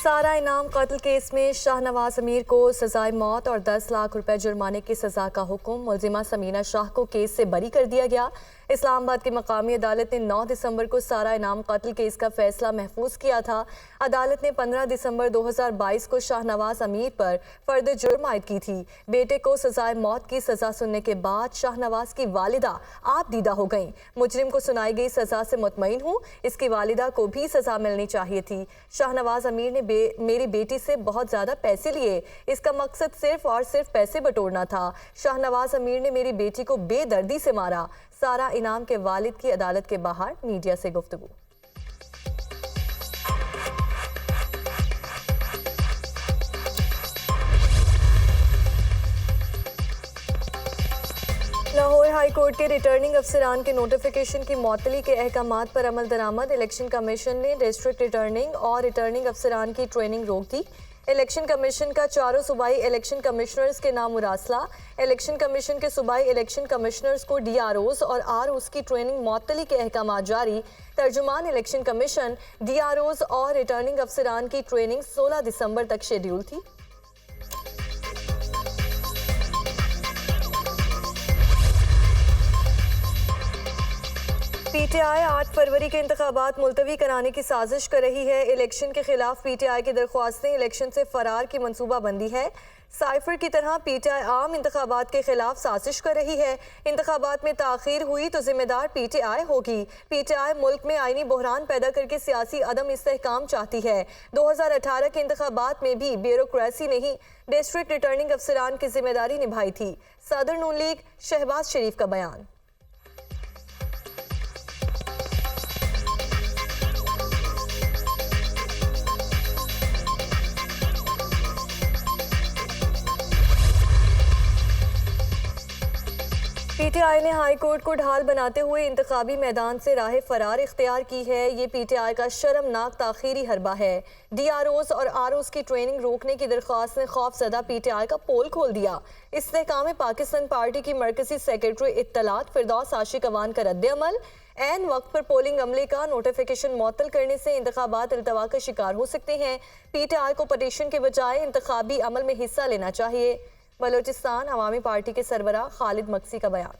सारा इनाम कत्ल केस में शाहनवाज अमीर को सजाए मौत और 10 लाख रुपए जुर्माने की सजा का हुक्म। मुलजिमा समीना शाह को केस से बरी कर दिया गया। इस्लामाबाद की मकामी अदालत ने 9 दिसंबर को सारा इनाम कत्ल केस का फैसला महफूज किया था। अदालत ने 15 दिसंबर 2022 को शाहनवाज अमीर पर फर्द जुर्म आयद की थी। बेटे को सजाए मौत की सजा सुनने के बाद शाहनवाज की वालिदा आप दीदा हो गईं। मुजरिम को सुनाई गई सजा से मुतमईन हूँ, इसकी वालिदा को भी सजा मिलनी चाहिए थी। शाहनवाज अमीर ने मेरी बेटी से बहुत ज्यादा पैसे लिए, इसका मकसद सिर्फ और सिर्फ पैसे बटोरना था। शाहनवाज अमीर ने मेरी बेटी को बेदर्दी से मारा। सारा इनाम के वालिद की अदालत के बाहर मीडिया से गुफ्तगू। लाहौर हाई कोर्ट के रिटर्निंग अफसरान के नोटिफिकेशन की मअतली के अहकामात पर अमल दरामद। इलेक्शन कमीशन ने डिस्ट्रिक्ट रिटर्निंग और रिटर्निंग अफसरान की ट्रेनिंग रोक दी। इलेक्शन कमीशन का चारों सूबाई इलेक्शन कमिश्नर्स के नाम मुरासला। इलेक्शन कमीशन के सूबाई इलेक्शन कमिश्नर्स को DROs और ROs की ट्रेनिंग मअतली के अहकामात जारी। तर्जुमान इलेक्शन कमीशन DROs और रिटर्निंग अफसरान की ट्रेनिंग 16 दिसंबर तक शेड्यूल थी। PTI 8 फरवरी के इंतखाबात मुलतवी कराने की साजिश कर रही है। इलेक्शन के खिलाफ PTI की दरख्वास्तें इलेक्शन से फरार की मनसूबाबंदी है। साइफर की तरह PTI आम इंतखाबात के खिलाफ साजिश कर रही है। इंतखाबात में ताखीर हुई तो जिम्मेदार PTI होगी। PTI मुल्क में आईनी बहरान पैदा करके सियासी अदम इस्तेहकाम चाहती है। 2018 के इंतखाबात में भी ब्यूरोक्रेसी ने ही डिस्ट्रिक्ट रिटर्निंग अफसरान की जिम्मेदारी निभाई थी। सदर नून लीग शहबाज शरीफ का बयान। PTI ने हाई कोर्ट को ढाल बनाते हुए इंतखाबी मैदान से राह फरार इख्तियार की है। ये PTI का शर्मनाक ताखीरी हरबा है। DROs और ROs की ट्रेनिंग रोकने की दरख्वास्त ने खौफजदा PTI का पोल खोल दिया। इस्तेहकाम पाकिस्तान पार्टी की मरकजी सेक्रेटरी इत्तलात फिरदौस आशिक अवान का रद्द-ए-अमल। ऐन वक्त पर पोलिंग अमले का नोटिफिकेशन मुअत्तल करने से इंतखाबात इल्तवा का शिकार हो सकते हैं। PTI को पटिशन के बजाय इंतखाबी अमल में हिस्सा लेना चाहिए। बलोचिस्तान अवामी पार्टी के सरबराह खालिद मक्सी का बयान।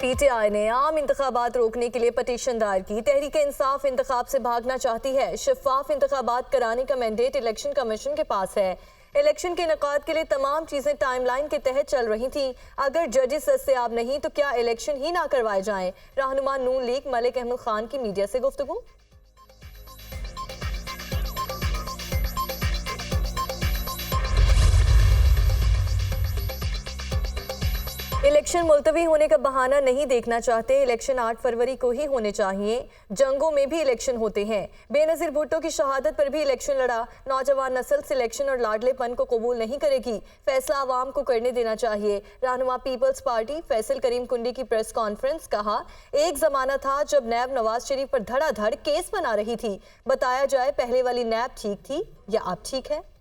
PTI ने आम इंतखाबात रोकने के लिए पटिशन दायर की। तहरीक इंसाफ इंतखाब से भागना चाहती है। शफाफ इंतखाबात कराने का मैंडेट इलेक्शन कमीशन के पास है। इलेक्शन के इनेकाद के लिए तमाम चीजें टाइमलाइन के तहत चल रही थी। अगर जजेस दस्तयाब नहीं तो क्या इलेक्शन ही ना करवाए जाएं? रहनुमा नून लीग मलिक अहमद खान की मीडिया से गुफ्तगू। इलेक्शन मुलतवी होने का बहाना नहीं देखना चाहते। इलेक्शन 8 फरवरी को ही होने चाहिए। जंगों में भी इलेक्शन होते हैं। बेनज़ीर भुट्टो की शहादत पर भी इलेक्शन लड़ा। नौजवान नस्ल सिलेक्शन और लाडलेपन को कबूल नहीं करेगी। फैसला आवाम को करने देना चाहिए। रहनुमा पीपल्स पार्टी फैसल करीम कुंडी की प्रेस कॉन्फ्रेंस। कहा, एक जमाना था जब नैब नवाज शरीफ पर धड़ाधड़ केस बना रही थी। बताया जाए पहले वाली नैब ठीक थी या अब ठीक है?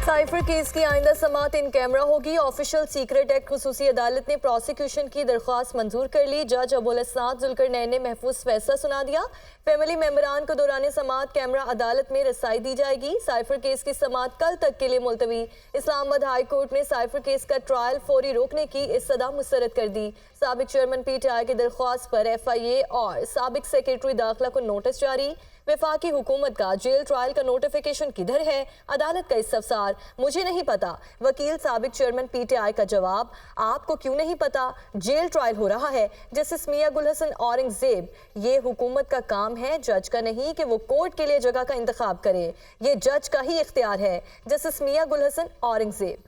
साइफर केस की आइंदा समाअत इन कैमरा होगी। ऑफिशियल सीक्रेट एक्ट खुसूसी अदालत ने प्रोसिक्यूशन की दरख्वास्त मंजूर कर ली। जज अबुल इस्नाद जुल्करनैन ने महफूज फैसला सुना दिया। फैमिली मेंबरान को दौरान समाअत कैमरा अदालत में रसाई दी जाएगी। साइफर केस की समाअत कल तक के लिए मुलतवी। इस्लामाबाद हाई कोर्ट ने साइफर केस का ट्रायल फौरी रोकने की इस्तदा मुस्तरद कर दी। साबिक चेयरमैन PTI की दरख्वास्त पर FIA और साबिक सेक्रेटरी दाखिला को नोटिस जारी। वफाकी हुकूमत का जेल ट्रायल का नोटिफिकेशन किधर है? अदालत का इस्तफसार, मुझे नहीं पता। वकील साबिक चेयरमैन PTI का जवाब, आपको क्यों नहीं पता? जेल ट्रायल हो रहा है। जस्टिस मियां गुल हसन औरंगजेब, ये हुकूमत का काम है, जज का नहीं कि वो कोर्ट के लिए जगह का इंतखाब करे। ये जज का ही इख्तियार है। जस्टिस मियां गुल हसन औरंगजेब।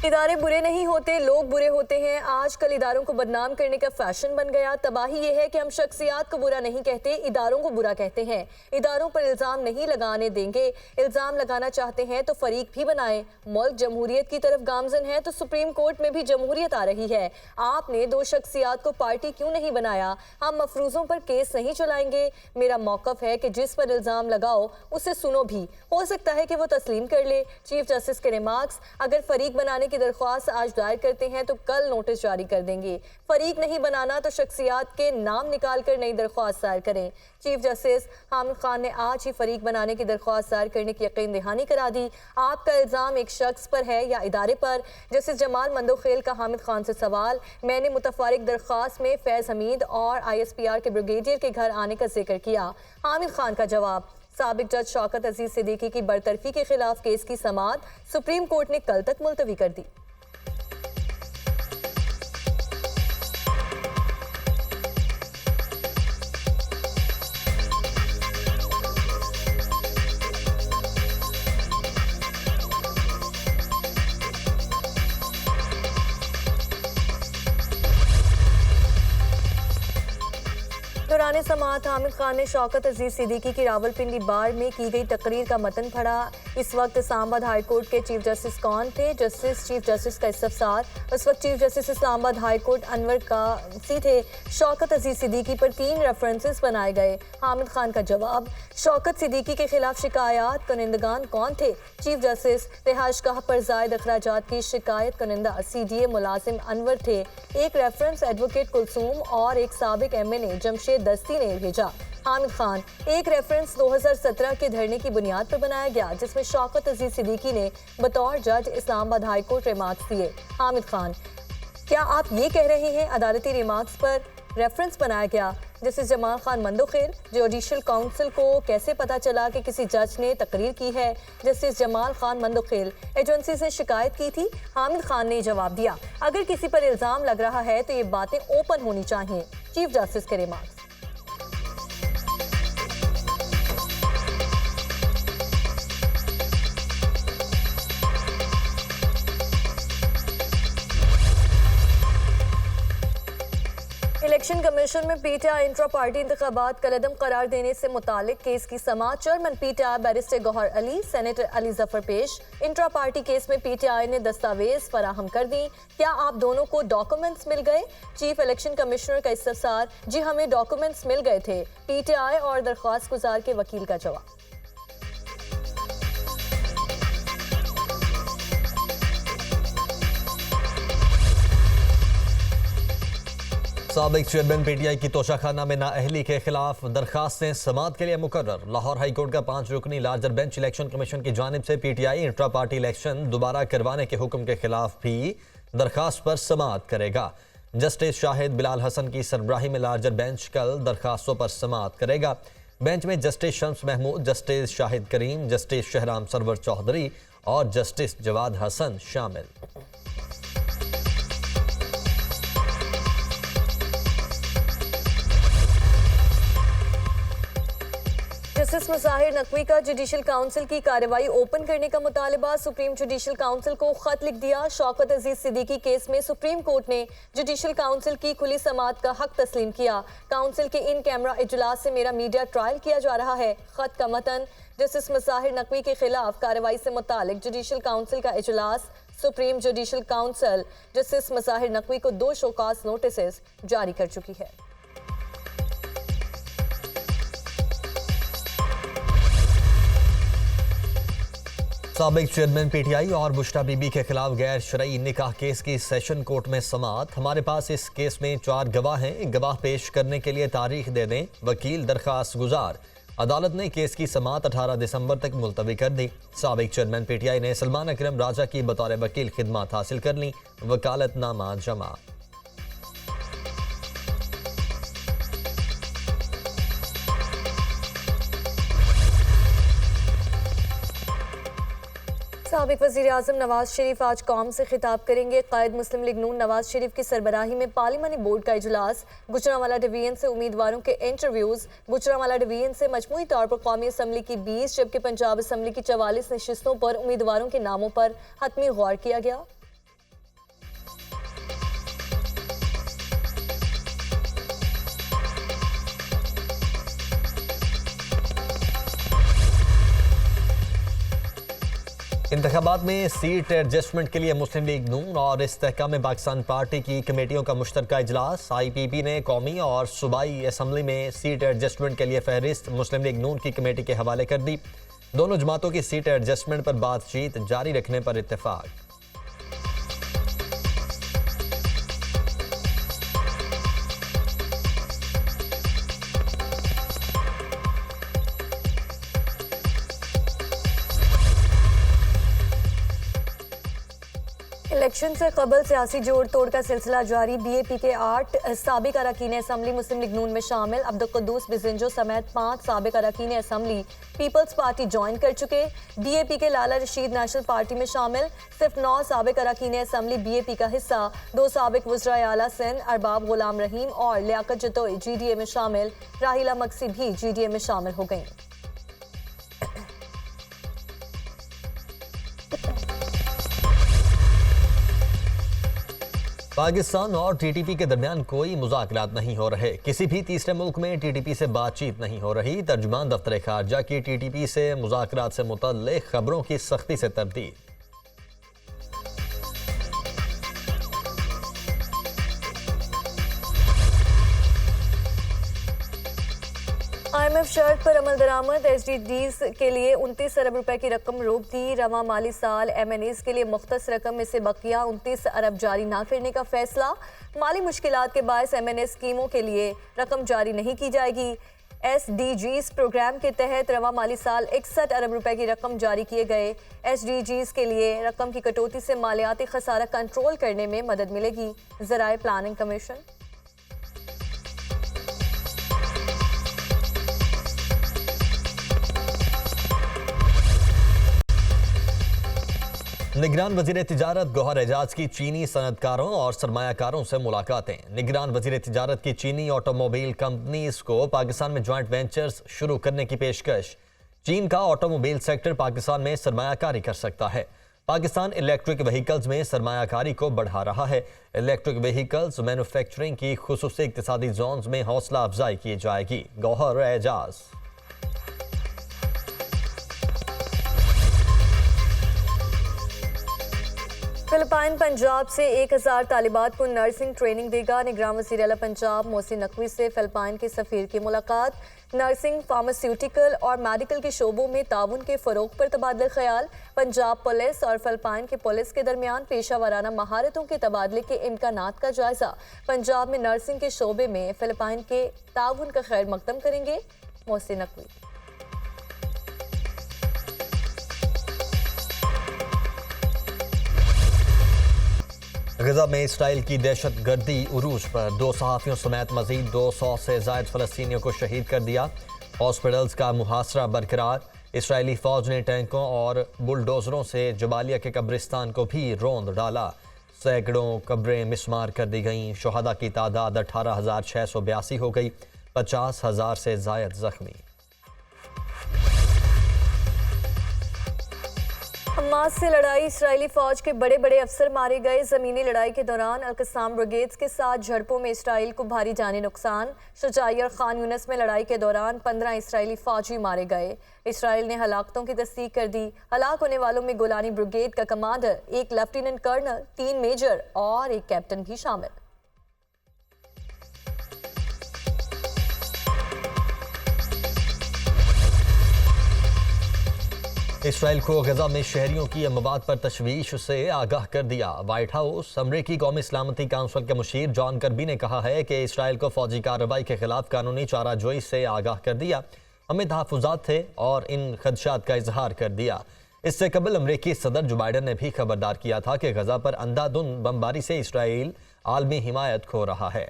इदारे बुरे नहीं होते, लोग बुरे होते हैं। आजकल इदारों को बदनाम करने का फैशन बन गया। तबाही यह है कि हम शख्सियात को बुरा नहीं कहते, इदारों को बुरा कहते हैं। इदारों पर इल्ज़ाम नहीं लगाने देंगे। इल्ज़ाम लगाना चाहते हैं तो फरीक भी बनाएं। मुल्क जमहूरियत की तरफ गामजन है तो सुप्रीम कोर्ट में भी जमहूरियत आ रही है। आपने दो शख्सियात को पार्टी क्यों नहीं बनाया? हम मफरूजों पर केस नहीं चलाएंगे। मेरा मौक़िफ़ है कि जिस पर इल्ज़ाम लगाओ उसे सुनो भी, हो सकता है कि वो तस्लीम कर ले। चीफ जस्टिस के रिमार्क्स, अगर फरीक बनाने की दरख्वास्त आज दायर करते हैं तो कल नोटिस जारी कर देंगे। फरीक नहीं बनाना तो शख्सियात के नाम निकाल कर नई दरख्वास्त दायर करें। चीफ जस्टिस हामिद खान ने आज ही फरीक बनाने की दरख्वास्त दायर करने की यकीन दहानी करा दी। आपका इल्ज़ाम एक शख्स पर है या इदारे पर? जस्टिस जमाल मंदोखेल का हामिद खान से सवाल। मैंने मुतफारिक दरख्वास्त में फैज़ हमीद और ISPR के ब्रिगेडियर के घर आने का जिक्र किया। हामिद खान का जवाब, साबिक जज शौकत अजीज सिद्दीकी की बरतरफी के खिलाफ केस की समाअत सुप्रीम कोर्ट ने कल तक मुलतवी कर दी। दौरान समाअत हामिद खान ने शौकत अजीज सिद्दीकी की रावलपिंडी बार में की गई तकरीर का मतन पढ़ा। इस वक्त इस्लामाबाद हाई कोर्ट के चीफ जस्टिस कौन थे? जस्टिस चीफ जस्टिस का इस्तफसार। उस वक्त chief justice Islamabad high court Anwar कासी थे। शौकत अजीज सिद्दीकी पर 3 रेफरेंसेस बनाए गए। हामिद खान का जवाब, शौकत सिद्दीकी के खिलाफ शिकायत कुनिंदगान कौन थे? चीफ जस्टिस, रिहाइशगाह पर जायद अखराजात की शिकायत कुनिंदा CDA मुलाजिम अनवर थे। एक रेफरेंस एडवोकेट कुलसूम और एक साबिक MLA जमशेद दस्ती ने भेजा। हामिद खान, एक रेफरेंस 2017 के धरने की बुनियाद पर बनाया गया जिसमें शौकत अजीज सिद्दीकी ने बतौर जज इस्लामाबाद हाई कोर्ट रिमार्क्स दिए। हामिद खान, क्या आप ये कह रहे हैं अदालती रिमार्क्स पर रेफरेंस बनाया गया? Justice Jamal Khan Mandokhel, judicial council को कैसे पता चला कि किसी जज ने तकरीर की है? जस्टिस जमाल खान मंदोखेल, एजेंसी से शिकायत की थी। हामिद खान ने जवाब दिया, अगर किसी पर इल्ज़ाम लग रहा है तो ये बातें ओपन होनी चाहिए। चीफ जस्टिस के रिमार्क्स। इलेक्शन कमीशन में PTI इंट्रा पार्टी इंतखाबात कलअदम करार देने से मुतालिक केस की समाअत। Chairman PTI barrister Gohar Ali, senator Ali Zafar पेश। इंट्रा पार्टी केस में PTI ने दस्तावेज फराहम कर दी। क्या आप दोनों को डॉक्यूमेंट्स मिल गए? चीफ इलेक्शन कमिश्नर का इस्तफसार, जी हमें डॉक्यूमेंट्स मिल गए थे। PTI और दरख्वास्त गुजार के वकील का जवाब। साबिक चेयरमैन PTI की तोशाखाना में नाअहली के खिलाफ दरखास्तें समाअत के लिए मुकर्रर। लाहौर हाई कोर्ट का 5 रुकनी लार्जर बेंच इलेक्शन कमीशन की जानिब से PTI इंट्रा पार्टी इलेक्शन दोबारा करवाने के हुक्म के खिलाफ भी दरखास्त पर समाअत करेगा। जस्टिस शाहिद बिलाल हसन की सरबराही में लार्जर बेंच कल दरखास्तों पर समाअत करेगा। बेंच में जस्टिस शम्स महमूद, जस्टिस शाहिद करीम, जस्टिस शहराम सरवर चौधरी और जस्टिस जवाद हसन शामिल। जस्टिस मुसाहिर नकवी का जुडिशल काउंसिल की कार्रवाई ओपन करने का मुतालबा। सुप्रीम जुडिशल काउंसिल को खत लिख दिया। शौकत अजीज सिद्दीकी केस में सुप्रीम कोर्ट ने जुडिशल काउंसिल की खुली समाअत का हक तस्लीम किया। काउंसिल के इन कैमरा इजलास से मेरा मीडिया ट्रायल किया जा रहा है। खत का मतन, जस्टिस मुसाहिर नकवी के खिलाफ कार्रवाई से मुतालिक जुडिशल काउंसिल का इजलास। Supreme judicial council justice Mazahir Naqvi को 2 शोकास नोटिस जारी कर चुकी है। साबिक चेयरमैन PTI और बुश्रा बीबी के खिलाफ गैर शरई निकाह केस की सेशन कोर्ट में समाअत। हमारे पास इस केस में 4 गवाह हैं, गवाह पेश करने के लिए तारीख दे दें। वकील दरखास्त गुजार। अदालत ने केस की समाअत 18 दिसंबर तक मुलतवी कर दी। साबिक चेयरमैन PTI ने सलमान अकरम राजा की बतौर वकील खिदमात हासिल कर ली। वकालतनामा जमा। साबिक वज़ीर आज़म नवाज शरीफ आज कौम से खिताब करेंगे। कायद मुस्लिम लीग नून नवाज शरीफ की सरबराही में पार्लिमानी बोर्ड का इजलास। गुजरांवाला डिवीजन से उम्मीदवारों के इंटरव्यूज। गुजरांवाला डिवीजन से मजमूई तौर पर कौमी असम्बली की 20 जबकि पंजाब असम्बली की 44 नशिस्तों पर उम्मीदवारों के नामों पर हतमी गौर किया गया। इंतखाबात में सीट एडजस्टमेंट के लिए मुस्लिम लीग नून और इस्तेहकाम पाकिस्तान पार्टी की कमेटियों का मुश्तरका इजलास। IPP ने कौमी और सूबाई असम्बली में सीट एडजस्टमेंट के लिए फहरिस्त मुस्लिम लीग नून की कमेटी के हवाले कर दी। दोनों जमातों की सीट एडजस्टमेंट पर बातचीत जारी रखने पर इत्तेफाक। इलेक्शन से कबल सियासी जोड़ तोड़ का सिलसिला जारी। BAP के 8 साबिक अरकान असम्बली मुस्लिम लीग नून में शामिल। अब्दुल कुद्दूस बिजिंजो समेत 5 साबिक अरकान असम्बली पीपल्स पार्टी ज्वाइन कर चुके। BAP के लाला रशीद नेशनल पार्टी में शामिल। सिर्फ 9 साबिक अरकान असम्बली BAP का हिस्सा। 2 साबिक वज़राए आला सिंध अरबाब गुलाम रहीम और लियाकत जतोई GDA में शामिल। राहिला मक्सी भी GDA में शामिल हो गई। पाकिस्तान और TTP के दरमियान कोई मुज़ाकरात नहीं हो रहे। किसी भी तीसरे मुल्क में TTP से बातचीत नहीं हो रही। तर्जुमान दफ्तर खारजा की TTP से मुज़ाकरात से मुतल्लिक़ खबरों की सख्ती से तरदीद। IMF शर्त पर अमल दरामद। SDGs के लिए 29 अरब रुपए की रकम रोक दी। रवा माली साल MNAs के लिए मुख्तस रकम में से बकिया 29 अरब जारी न करने का फैसला। माली मुश्किलात के बायस MNA स्कीमों के लिए रकम जारी नहीं की जाएगी। SDGs प्रोग्राम के तहत रवा माली साल 61 अरब रुपए की रकम जारी किए गए। SDGs के लिए रकम की कटौती से मालियाती खसारा कंट्रोल करने में मदद मिलेगी। ज़राए प्लानिंग कमीशन। निगरान वजीर तिजारत गौहर एजाज की चीनी सनतकारों और सरमायाकारों से मुलाकातें। निगरान वजीर तिजारत की चीनी ऑटोमोबाइल कंपनीज को पाकिस्तान में ज्वाइंट वेंचर्स शुरू करने की पेशकश। चीन का ऑटोमोबाइल सेक्टर पाकिस्तान में सरमायाकारी कर सकता है। पाकिस्तान इलेक्ट्रिक व्हीकल्स में सरमायाकारी को बढ़ा रहा है। इलेक्ट्रिक व्हीकल्स मैन्युफैक्चरिंग की खुसूसी इक्तिसादी जोन्स में हौसला अफजाई की जाएगी। गौहर एजाज। फिलिपाइन पंजाब से 1000 तालिबात को नर्सिंग ट्रेनिंग देगा। निगरान वज़ीर आला पंजाब मोहसिन नकवी से फिलिपाइन के सफ़ीर की मुलाकात। नर्सिंग, फार्मास्यूटिकल और मेडिकल के शोबों में ताउन के फ़रोग पर तबादला ख्याल। पंजाब पुलिस और फिलिपाइन के पुलिस के दरमियान पेशा वाराना महारतों के तबादले के इम्कानात का जायजा। पंजाब में नर्सिंग के शोबे में फिलिपाइन के ताउन का खैर मकदम करेंगे मोहसिन नकवी। गजा में इसराइल की दहशत गर्दी उरूज पर। 2 सहाफ़ियों समेत मजीद 200 से ज़ायद फ़लस्तीनियों को शहीद कर दिया। हॉस्पिटल्स का मुहासरा बरकरार। इसराइली फ़ौज ने टैंकों और बुलडोज़रों से जबालिया के कब्रिस्तान को भी रौंद डाला। सैकड़ों कब्रें मिसमार कर दी गईं। शुहदा की तादाद 18,682 हो गई। 50,000 से ज़ायद ज़ख्मी। हमास से लड़ाई। इसराइली फौज के बड़े बड़े अफसर मारे गए। जमीनी लड़ाई के दौरान अल-कसाम ब्रिगेड्स के साथ झड़पों में इसराइल को भारी जानी नुकसान। शुजाई और खान यूनिस में लड़ाई के दौरान 15 इसराइली फौजी मारे गए। इसराइल ने हलाकतों की तस्दीक कर दी। हलाक होने वालों में गोलानी ब्रिगेड का कमांडर, 1 लेफ्टिनेंट कर्नल, 3 मेजर और 1 कैप्टन भी शामिल। इसराइल को गजा में शहरियों की अमवात पर तशवीश से आगाह कर दिया। White house. अमरीकी कौमी सलामती काउंसिल के मुशीर जॉन कर्बी ने कहा है कि इसराइल को फौजी कार्रवाई के खिलाफ कानूनी चाराजोई से आगाह कर दिया। हमें तहफ़्फ़ुज़ात थे और इन खदशात का इजहार कर दिया। इससे कबल अमरीकी सदर जो बाइडन ने भी खबरदार किया था कि गजा पर अंधाधुंध बमबारी से इसराइल आलमी हिमायत खो रहा है।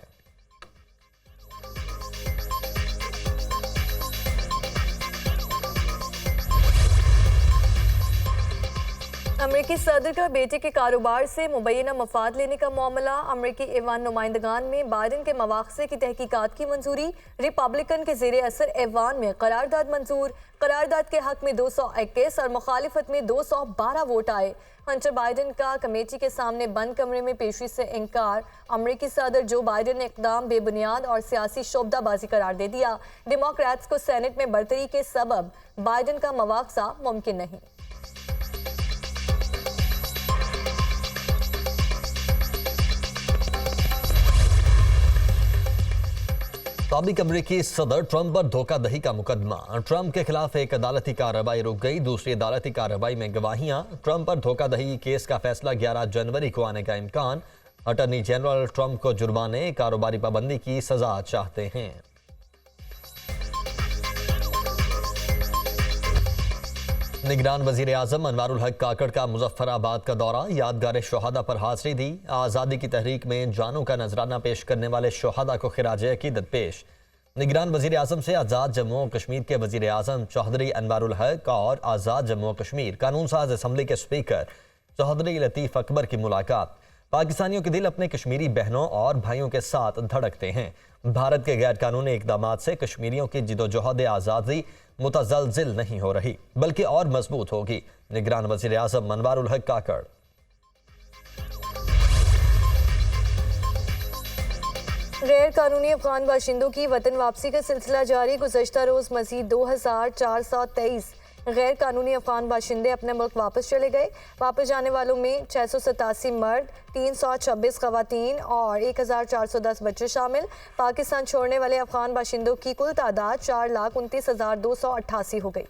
अमरीकी सदर का बेटे के कारोबार से मुबैना मफाद लेने का मामला। अमरीकी ऐवान नुमाइंदगान में बाइडन के मवाक़से की तहकीकात की मंजूरी। रिपब्लिकन के ज़ेरे असर ऐवान में करारदाद मंजूर। करारदाद के हक में 221 और मुखालिफत में 212 वोट आए। हंटर बाइडन का कमेटी के सामने बंद कमरे में पेशी से इनकार। अमरीकी सदर जो बाइडन ने इक़दाम बेबुनियाद और सियासी शोबदाबाजी करार दे दिया। डेमोक्रेट्स को सेनेट में बढ़तरी के सबब बाइडन का मवाक़सा मुमकिन नहीं। साबिक अमरीकी सदर ट्रंप पर धोखाधड़ी का मुकदमा। ट्रंप के खिलाफ एक अदालती कार्रवाई रुक गई। दूसरी अदालती कार्रवाई में गवाहियां। ट्रंप पर धोखाधड़ी केस का फैसला 11 जनवरी को आने का इम्कान। अटॉर्नी जनरल ट्रंप को जुर्माने, कारोबारी पाबंदी की सजा चाहते हैं। निगरान वजीर आजम अनवारुल हक काकड़ का मुजफ्फराबाद का दौरा, यादगार शोहदा पर हाजिरी दी। आज़ादी की तहरीक में जानों का नजराना पेश करने वाले शोहदा को खिराजे अकीदत पेश। निगरान वजीर आजम से आज़ाद जम्मू और कश्मीर के वजीर आजम चौधरी अनवारुल हक और आज़ाद जम्मू और कश्मीर कानून साज असम्बली के स्पीकर चौधरी लतीफ़ अकबर की मुलाकात। पाकिस्तानियों के दिल अपने कश्मीरी बहनों और भाइयों के साथ धड़कते हैं। भारत के गैर कानूनी इकदामात से कश्मीरियों की जिदोजहद आज़ादी मुतज़लज़िल नहीं हो रही, बल्कि और मजबूत होगी। निगरान वज़ीर आज़म अनवारुल हक काकड़। गैर कानूनी अफगान बाशिंदों की वतन वापसी का सिलसिला जारी। गुज़श्ता रोज़ मज़ीद 2423 गैर कानूनी अफगान बाशिंदे अपने मुल्क वापस चले गए। वापस जाने वालों में 687 मर्द, 326 खवातीन और 1410 बच्चे शामिल। पाकिस्तान छोड़ने वाले अफगान बाशिंदों की कुल तादाद 4,29,288 हो गई।